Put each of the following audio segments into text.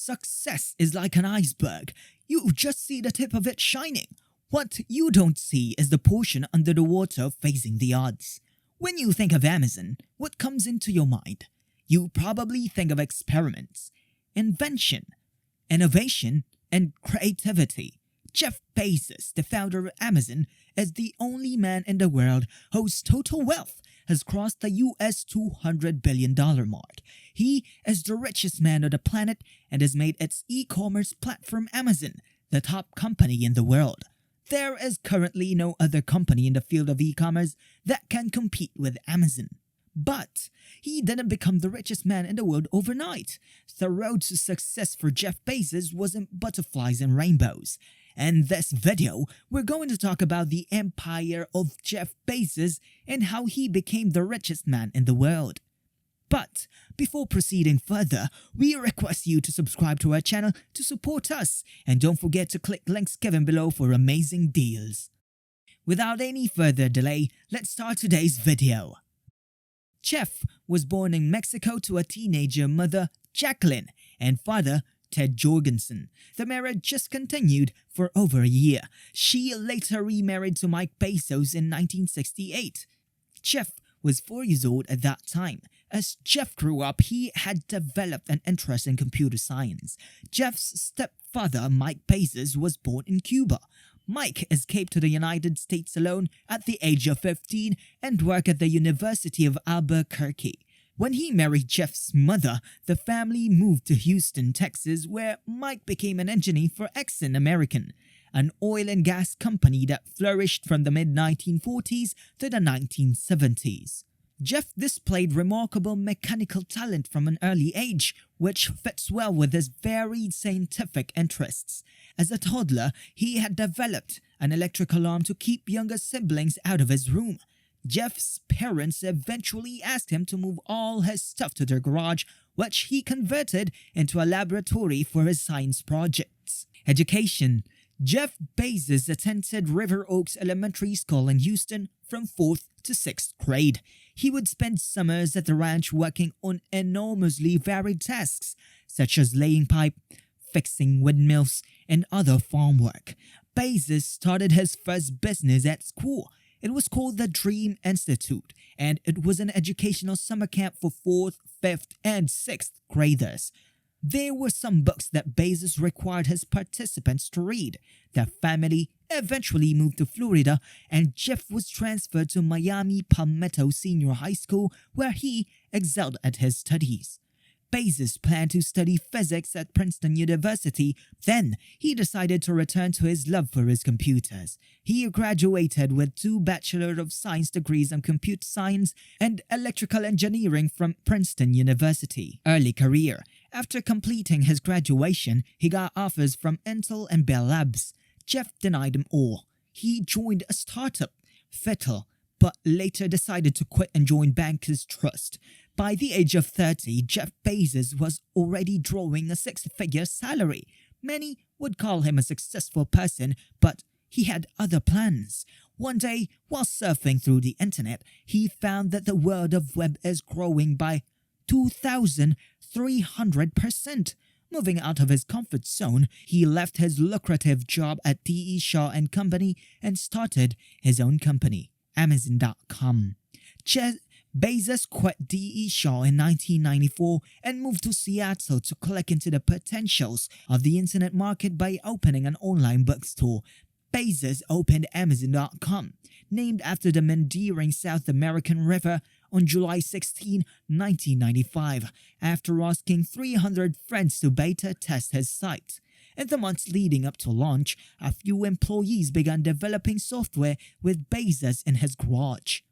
Success is like an iceberg. You just see the tip of it shining. What you don't see is the portion under the water facing the odds. When you think of Amazon, what comes into your mind? You probably think of experiments, invention, innovation, and creativity. Jeff Bezos, the founder of Amazon, is the only man in the world whose total wealth has crossed the US $200 billion mark. He is the richest man on the planet and has made its e-commerce platform Amazon the top company in the world. There is currently no other company in the field of e-commerce that can compete with Amazon. But he didn't become the richest man in the world overnight. The road to success for Jeff Bezos wasn't butterflies and rainbows. In this video, we're going to talk about the empire of Jeff Bezos and how he became the richest man in the world. But before proceeding further, we request you to subscribe to our channel to support us, and don't forget to click links given below for amazing deals. Without any further delay, let's start today's video. Jeff was born in Mexico to a teenager mother, Jacqueline, and father, Ted Jorgensen. The marriage just continued for over a year. She later remarried to Mike Bezos in 1968. Jeff was 4 years old at that time. As Jeff grew up, he had developed an interest in computer science. Jeff's stepfather, Mike Bezos, was born in Cuba. Mike escaped to the United States alone at the age of 15 and worked at the University of Albuquerque. When he married Jeff's mother, the family moved to Houston, Texas, where Mike became an engineer for Exxon American, an oil and gas company that flourished from the mid-1940s to the 1970s. Jeff displayed remarkable mechanical talent from an early age, which fits well with his varied scientific interests. As a toddler, he had developed an electric alarm to keep younger siblings out of his room. Jeff's parents eventually asked him to move all his stuff to their garage, which he converted into a laboratory for his science projects. Education. Jeff Bezos attended River Oaks Elementary School in Houston from 4th to 6th grade. He would spend summers at the ranch working on enormously varied tasks, such as laying pipe, fixing windmills, and other farm work. Bezos started his first business at school. It was called the Dream Institute, and it was an educational summer camp for 4th, 5th, and 6th graders. There were some books that Bezos required his participants to read. Their family eventually moved to Florida, and Jeff was transferred to Miami Palmetto Senior High School, where he excelled at his studies. Bezos planned to study physics at Princeton University. Then, he decided to return to his love for his computers. He graduated with 2 Bachelor of Science degrees in Computer Science and Electrical Engineering from Princeton University. Early career. After completing his graduation, he got offers from Intel and Bell Labs. Jeff denied them all. He joined a startup, Fittle, but later decided to quit and join Bankers Trust. By the age of 30, Jeff Bezos was already drawing a 6-figure salary. Many would call him a successful person, but he had other plans. One day, while surfing through the internet, he found that the world of web is growing by 2,300%. Moving out of his comfort zone, he left his lucrative job at D.E. Shaw & Company and started his own company, Amazon.com. Bezos quit D.E. Shaw in 1994 and moved to Seattle to click into the potentials of the internet market by opening an online bookstore. Bezos opened Amazon.com, named after the meandering South American river, on July 16, 1995, after asking 300 friends to beta test his site. In the months leading up to launch, a few employees began developing software with Bezos in his garage.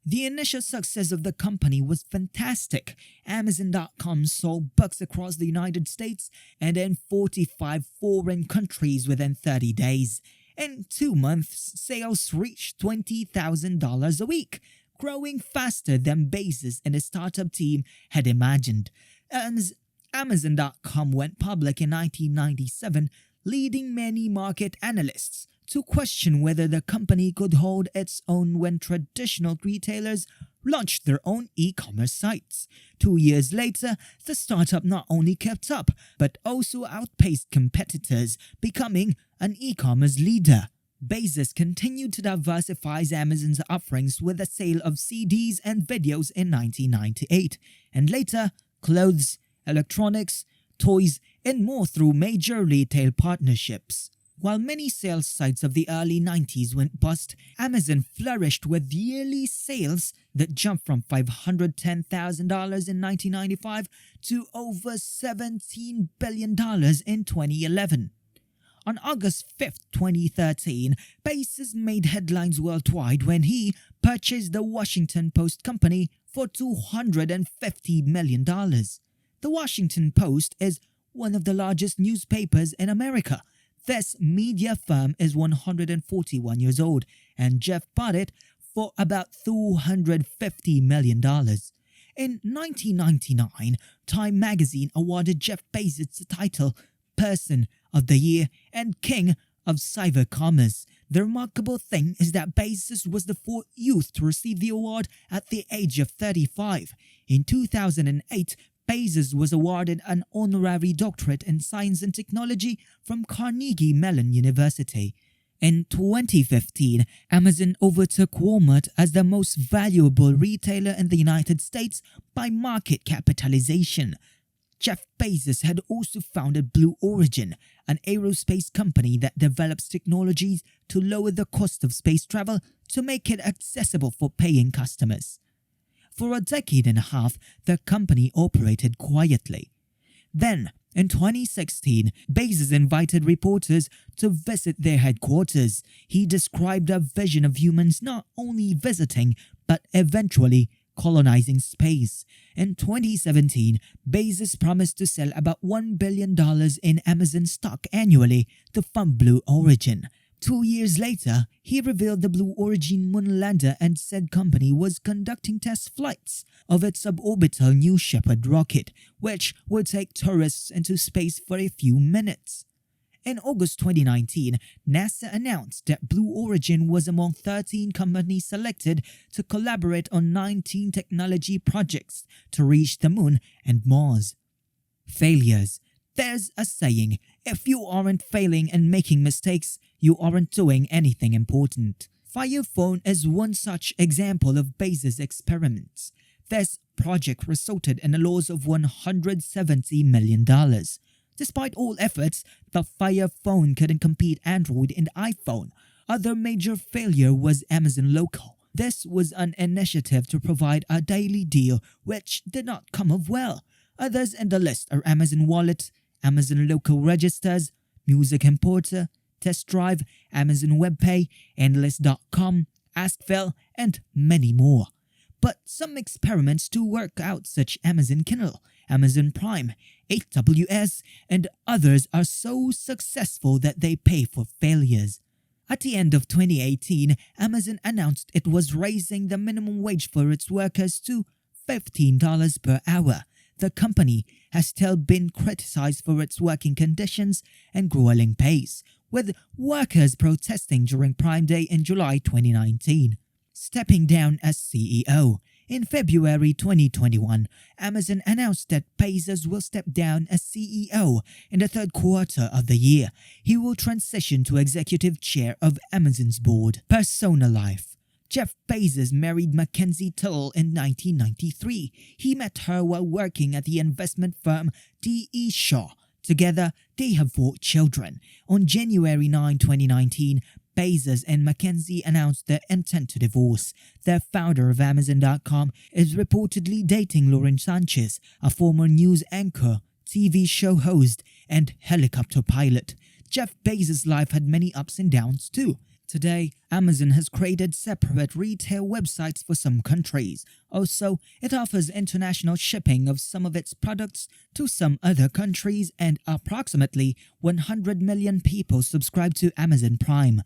The initial success of the company was fantastic. Amazon.com sold books across the United States and in 45 foreign countries within 30 days. In 2 months, sales reached $20,000 a week, growing faster than Bezos and his startup team had imagined. As Amazon.com went public in 1997, leading many market analysts to question whether the company could hold its own when traditional retailers launched their own e-commerce sites. 2 years later, the startup not only kept up, but also outpaced competitors, becoming an e-commerce leader. Bezos continued to diversify Amazon's offerings with the sale of CDs and videos in 1998, and later clothes, electronics, toys, and more through major retail partnerships. While many sales sites of the early 90s went bust, Amazon flourished with yearly sales that jumped from $510,000 in 1995 to over $17 billion in 2011. On August 5, 2013, Bezos made headlines worldwide when he purchased the Washington Post company for $250 million. The Washington Post is one of the largest newspapers in America. This media firm is 141 years old, and Jeff bought it for about $250 million. In 1999, Time magazine awarded Jeff Bezos the title Person of the Year and King of Cyber Commerce. The remarkable thing is that Bezos was the fourth youth to receive the award at the age of 35. In 2008, Bezos was awarded an honorary doctorate in science and technology from Carnegie Mellon University. In 2015, Amazon overtook Walmart as the most valuable retailer in the United States by market capitalization. Jeff Bezos had also founded Blue Origin, an aerospace company that develops technologies to lower the cost of space travel to make it accessible for paying customers. For a decade and a half, the company operated quietly. Then, in 2016, Bezos invited reporters to visit their headquarters. He described a vision of humans not only visiting, but eventually colonizing space. In 2017, Bezos promised to sell about $1 billion in Amazon stock annually to fund Blue Origin. 2 years later, he revealed the Blue Origin moon lander and said company was conducting test flights of its suborbital New Shepard rocket, which would take tourists into space for a few minutes. In August 2019, NASA announced that Blue Origin was among 13 companies selected to collaborate on 19 technology projects to reach the moon and Mars. Failures. There's a saying, if you aren't failing and making mistakes, you aren't doing anything important. Fire Phone is one such example of Bezos' experiments. This project resulted in a loss of $170 million. Despite all efforts, the Fire Phone couldn't compete Android and iPhone. Other major failure was Amazon Local. This was an initiative to provide a daily deal which did not come off well. Others in the list are Amazon Wallet, Amazon Local Registers, Music Importer, Test Drive, Amazon WebPay, Endless.com, AskPhil, and many more. But some experiments do work out, such Amazon Kindle, Amazon Prime, AWS, and others are so successful that they pay for failures. At the end of 2018, Amazon announced it was raising the minimum wage for its workers to $15 per hour. The company has still been criticized for its working conditions and grueling pace, with workers protesting during Prime Day in July 2019. Stepping down as CEO. In February 2021, Amazon announced that Bezos will step down as CEO in the third quarter of the year. He will transition to executive chair of Amazon's board. Personal life. Jeff Bezos married Mackenzie Till in 1993. He met her while working at the investment firm D.E. Shaw. Together, they have 4 children. On January 9, 2019, Bezos and Mackenzie announced their intent to divorce. The founder of Amazon.com is reportedly dating Lauren Sanchez, a former news anchor, TV show host, and helicopter pilot. Jeff Bezos' life had many ups and downs too. Today, Amazon has created separate retail websites for some countries. Also, it offers international shipping of some of its products to some other countries, and approximately 100 million people subscribe to Amazon Prime.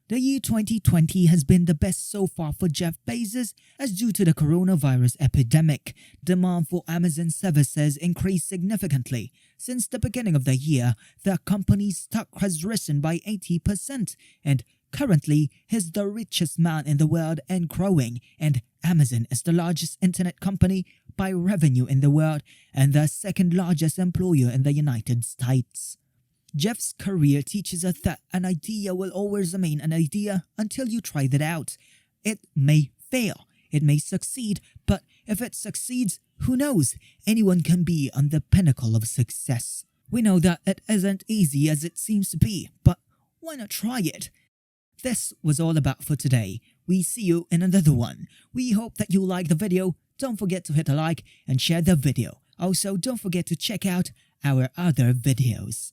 The year 2020 has been the best so far for Jeff Bezos, as due to the coronavirus epidemic, demand for Amazon services increased significantly. Since the beginning of the year, the company's stock has risen by 80%, and Currently, he's the richest man in the world and growing, and Amazon is the largest internet company by revenue in the world and the second largest employer in the United States. Jeff's career teaches us that an idea will always remain an idea until you try it out. It may fail, it may succeed, but if it succeeds, who knows? Anyone can be on the pinnacle of success. We know that it isn't easy as it seems to be, but why not try it? This was all about for today. We see you in another one. We hope that you like the video. Don't forget to hit a like and share the video. Also, don't forget to check out our other videos.